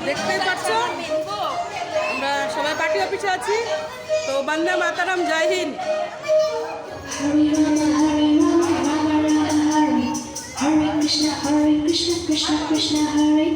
দেখতেই পাচ্ছ আমরা সবাই পার্টি অফিসে আছি, তো বন্দে মাতারাম, জয় Hind. Hare Krishna, Krishna Krishna, Hare